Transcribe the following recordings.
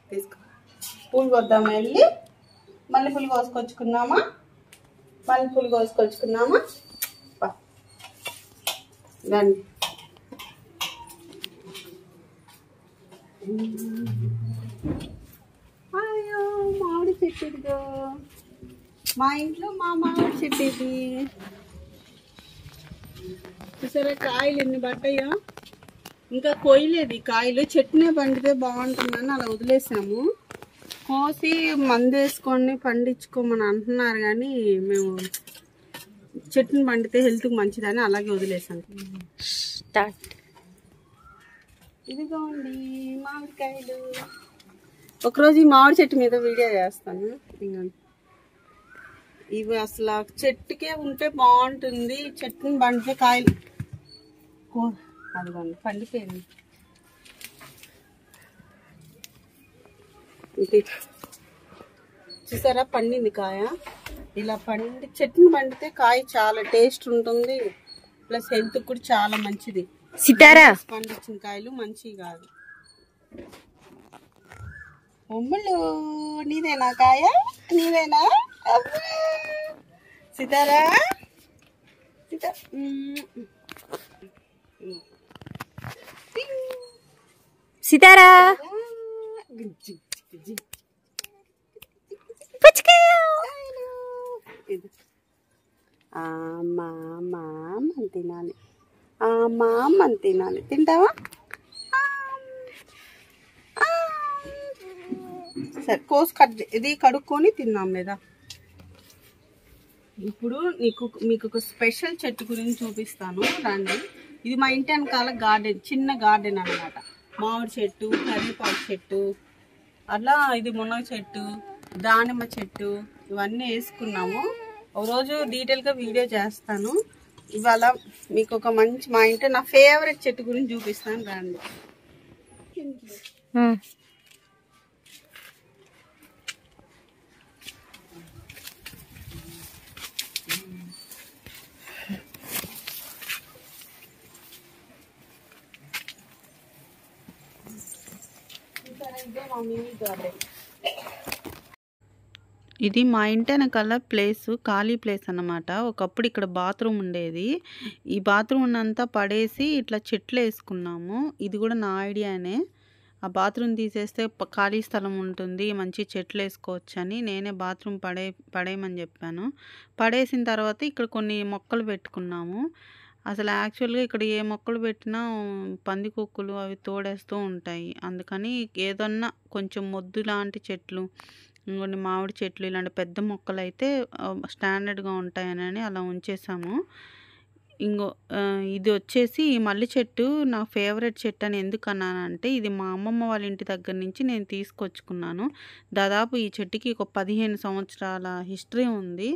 తీసుకో. పూలు కొద్దాం వెళ్ళి మల్లెపూలు కోసుకొచ్చుకున్నామా. రండి. అయ్యో మామిడి చెట్టు ఇదిగో. మా ఇంట్లో మా మామిడి చెట్టు ఇది. చూసారా కాయలు ఎన్ని పడ్డాయో. ఇంకా కోయలేదు ఈ కాయలు. చెట్టునే పండితే బాగుంటుందని అలా వదిలేసాము. కోసి మందు వేసుకొని పండించుకోమని అంటున్నారు కానీ మేము చెట్టుని పండితే హెల్త్కి మంచిదని అలాగే వదిలేసాం. ఇదిగోండి మామిడికాయలు. ఒకరోజు ఈ మామిడి చెట్టు మీద వీడియో చేస్తాను. ఇవి అసలు చెట్టుకే ఉంటే బాగుంటుంది. చెట్టుని పండితే కాయలు అదిగోండి పండిపోయింది. చూసారా పండింది కాయ. ఇలా చెట్టుని పండితే కాయ చాలా టేస్ట్ ఉంటుంది. ప్లస్ హెల్త్ కూడా చాలా మంచిది. పండించిన కాయలు మంచివి కాదు. బొమ్మలు నీదేనా కాయ? నీదేనా సితారా? సితారా తినాలి. అమ్మ తినాలి. తింటావా? సరే కోసి ఇది కడుక్కొని తిన్నాం లేదా. ఇప్పుడు మీకు ఒక స్పెషల్ చెట్టు గురించి చూపిస్తాను రండి. ఇది మా ఇంటి వెనకాల గార్డెన్, చిన్న గార్డెన్ అన్నమాట. మామిడి చెట్టు, కరివేపాకు చెట్టు, అట్లా ఇది మునగ చెట్టు, దానిమ్మ చెట్టు ఇవన్నీ వేసుకున్నాము. ఒకరోజు డీటెయిల్గా వీడియో చేస్తాను. ఇవాళ మీకు ఒక మంచి మా ఇంట్లో నా ఫేవరెట్ చెట్టు గురించి చూపిస్తాను రండి. ఇది మా ఇంటి వెనకాల ప్లేస్, ఖాళీ ప్లేస్ అన్నమాట. ఒకప్పుడు ఇక్కడ బాత్రూమ్ ఉండేది. ఈ బాత్రూమ్ ఉన్నంతా పడేసి ఇట్లా చెట్లు వేసుకున్నాము. ఇది కూడా నా ఐడియానే. ఆ బాత్రూమ్ తీసేస్తే ఖాళీ స్థలం ఉంటుంది, మంచి చెట్లు వేసుకోవచ్చు అని నేనే బాత్రూమ్ పడేయమని చెప్పాను. పడేసిన తర్వాత ఇక్కడ కొన్ని మొక్కలు పెట్టుకున్నాము. అసలు యాక్చువల్గా ఇక్కడ ఏ మొక్కలు పెట్టినా పందికొక్కులు అవి తోడేస్తూ ఉంటాయి. అందుకని ఏదన్నా కొంచెం మొద్దు లాంటి చెట్లు, కొన్ని మామిడి చెట్లు ఇలాంటి పెద్ద మొక్కలు అయితే స్టాండర్డ్గా ఉంటాయని అలా ఉంచేసాము. ఇది వచ్చేసి ఈ మల్లి చెట్టు నా ఫేవరెట్ చెట్టు అని ఎందుకు అన్నానంటే, ఇది మా అమ్మమ్మ వాళ్ళ ఇంటి దగ్గర నుంచి నేను తీసుకొచ్చుకున్నాను. దాదాపు ఈ చెట్టుకి ఒక 15 సంవత్సరాల హిస్టరీ ఉంది.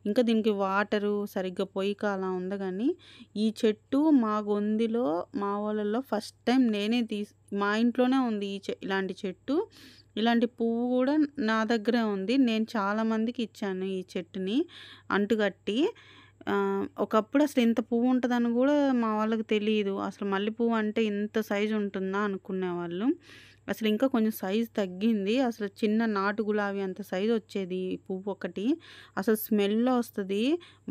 ఇంకా దీనికి వాటరు సరిగ్గా పోయిక అలా ఉంది. కానీ ఈ చెట్టు మా గొందిలో మా వాళ్ళలో ఫస్ట్ టైం నేనే మా ఇంట్లోనే ఉంది ఇలాంటి చెట్టు. ఇలాంటి పువ్వు కూడా నా దగ్గరే ఉంది. నేను చాలామందికి ఇచ్చాను ఈ చెట్టుని అంటుకట్టి. ఒకప్పుడు అసలు ఇంత పువ్వు ఉంటుందని కూడా మా వాళ్ళకి తెలియదు. అసలు మల్లెపువ్వు అంటే ఇంత సైజు ఉంటుందా అనుకునేవాళ్ళు. అసలు ఇంకా కొంచెం సైజు తగ్గింది. అసలు చిన్న నాటు గులాబీ అంత సైజు వచ్చేది ఈ పువ్వు ఒకటి. అసలు స్మెల్ వస్తుంది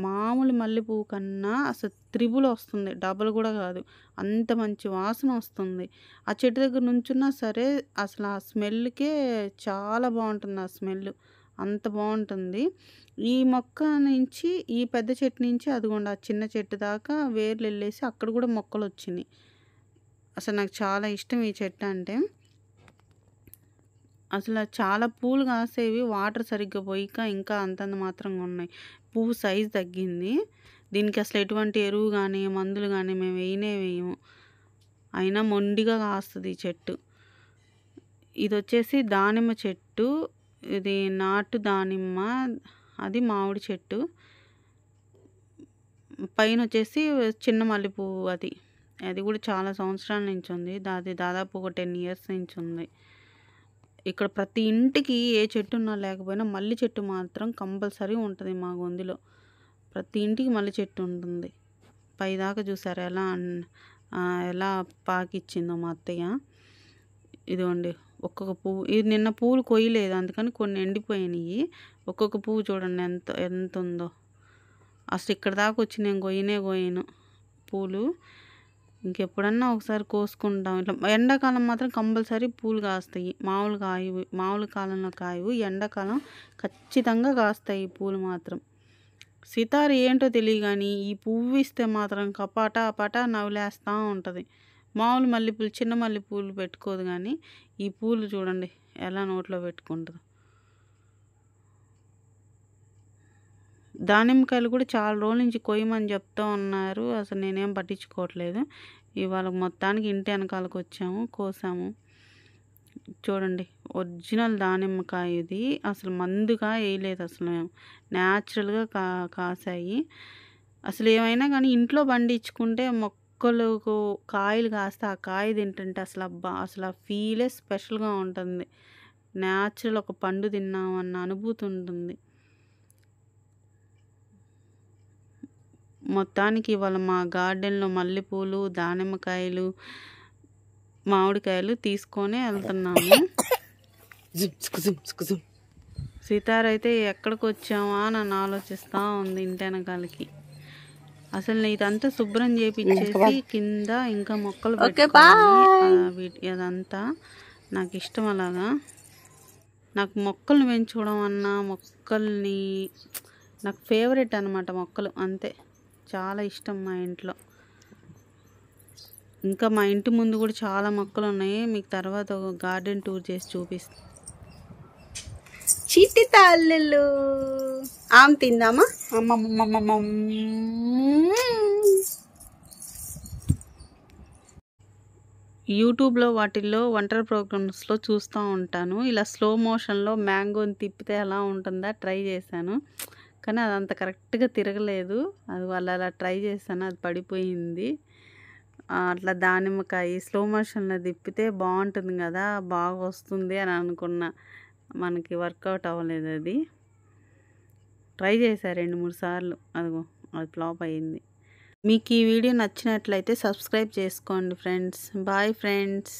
మామూలు మల్లెపువ్వు కన్నా అసలు త్రిబుల్ వస్తుంది, డబల్ కూడా కాదు. అంత మంచి వాసన వస్తుంది. ఆ చెట్టు దగ్గర నుంచున్నా సరే అసలు ఆ స్మెల్కే చాలా బాగుంటుంది. ఆ స్మెల్ అంత బాగుంటుంది. ఈ మొక్క నుంచి, ఈ పెద్ద చెట్టు నుంచి అదిగోండి ఆ చిన్న చెట్టు దాకా వేర్లు వెళ్ళేసి అక్కడ కూడా మొక్కలు వచ్చినాయి. అసలు నాకు చాలా ఇష్టం ఈ చెట్టు అంటే. అసలు చాలా పూలు కాసేవి, వాటర్ సరిగ్గా పోయిక ఇంకా అంతంత మాత్రంగా ఉన్నాయి. పువ్వు సైజు తగ్గింది. దీనికి అసలు ఎటువంటి ఎరువు కానీ మందులు కానీ మేము వేయము. అయినా మొండిగా కాస్తుంది ఈ చెట్టు. ఇది వచ్చేసి దానిమ్మ చెట్టు. ఇది నాటు దానిమ్మ, అది మామిడి చెట్టు. పైన వచ్చేసి చిన్న మల్లెపువ్వు, అది కూడా చాలా సంవత్సరాల నుంచి ఉంది. అది దాదాపు ఒక 10 years నుంచి ఉంది. ఇక్కడ ప్రతి ఇంటికి ఏ చెట్టు ఉన్నా లేకపోయినా మల్లి చెట్టు మాత్రం కంపల్సరీ ఉంటుంది మా గొంతులో. ప్రతి ఇంటికి మల్లి చెట్టు ఉంటుంది. పైదాకా చూసారు ఎలా ఎలా పాకిచ్చిందో మా అత్తయ్య. ఇదిగోండి ఒక్కొక్క పువ్వు, ఇది నిన్న పువ్వులు కొయ్యలేదు అందుకని కొన్ని ఎండిపోయినాయి. ఒక్కొక్క పువ్వు చూడండి ఎంత ఉందో. అసలు ఇక్కడ దాకా వచ్చి నేను కోయను పూలు. ఇంకెప్పుడన్నా ఒకసారి కోసుకుంటాం. ఇట్లా ఎండాకాలం మాత్రం కంపల్సరీ పూలు కాస్తాయి. మామూలు కాలంలో కాయవు, ఎండాకాలం ఖచ్చితంగా కాస్తాయి ఈ పూలు మాత్రం. సితార ఏంటో తెలియదు కానీ ఈ పువ్వు ఇస్తే మాత్రం పటా నవ్వులేస్తూ ఉంటుంది. మామూలు మల్లెపూలు, చిన్న మల్లెపూలు పెట్టుకోదు కానీ ఈ పూలు చూడండి ఎలా నోట్లో పెట్టుకుంటుంది. దానిమ్మకాయలు కూడా చాలా రోజుల నుంచి కొయ్యమని చెప్తూ ఉన్నారు. అసలు నేనేం పట్టించుకోవట్లేదు. ఇవాళ మొత్తానికి ఇంటి వెనకాలకు వచ్చాము, కోసాము. చూడండి ఒరిజినల్ దానిమ్మకాయ ఇది. అసలు మందుగా వేయలేదు, అసలు మేము న్యాచురల్గా కాసాయి. అసలు ఏమైనా కానీ ఇంట్లో పండించుకుంటే మొక్కలకు కాయలు కాస్తే ఆ కాయ తింటుంటే అసలు ఆ ఫీలే స్పెషల్గా ఉంటుంది. న్యాచురల్ ఒక పండు తిన్నామన్న అనుభూతి ఉంటుంది. మొత్తానికి ఇవాళ మా గార్డెన్లో మల్లెపూలు, దానిమ్మకాయలు, మామిడికాయలు తీసుకొని వెళ్తున్నాము. సీతార అయితే ఎక్కడికి వచ్చామా అని ఆలోచిస్తూ ఉంది ఇంటి వెనకాలకి. అసలు ఇదంతా శుభ్రం చేపించేసి కింద ఇంకా మొక్కలు పెట్టుకోవాలి. అదంతా నాకు ఇష్టం. అలాగా నాకు మొక్కల్ని పెంచుకోవడం అన్నా, మొక్కల్ని నాకు ఫేవరెట్ అనమాట. మొక్కలు అంతే, చాలా ఇష్టం మా ఇంట్లో. ఇంకా మా ఇంటి ముందు కూడా చాలా మొక్కలు ఉన్నాయి. మీకు తర్వాత ఒక గార్డెన్ టూర్ చేసి చూపిస్తాను. చిట్టి తల్లులు ఆమె తిందామా? యూట్యూబ్లో వాటిల్లో వంటల ప్రోగ్రామ్స్లో చూస్తూ ఉంటాను. ఇలా స్లో మోషన్లో మ్యాంగోని తిప్పితే ఎలా ఉంటుందా ట్రై చేశాను. కానీ అదంత కరెక్ట్గా తిరగలేదు. అది వాళ్ళు అలా ట్రై చేశాను, అది పడిపోయింది. అట్లా దానిమ్మకాయ స్లో మోషన్లో తిప్పితే బాగుంటుంది కదా, బాగా వస్తుంది అని అనుకున్నా. మనకి వర్కౌట్ అవ్వలేదు. అది ట్రై చేశా 2-3 సార్లు, అదిగో అది ఫ్లాప్ అయ్యింది. మీకు ఈ వీడియో నచ్చినట్లయితే సబ్స్క్రైబ్ చేసుకోండి ఫ్రెండ్స్. Bye friends.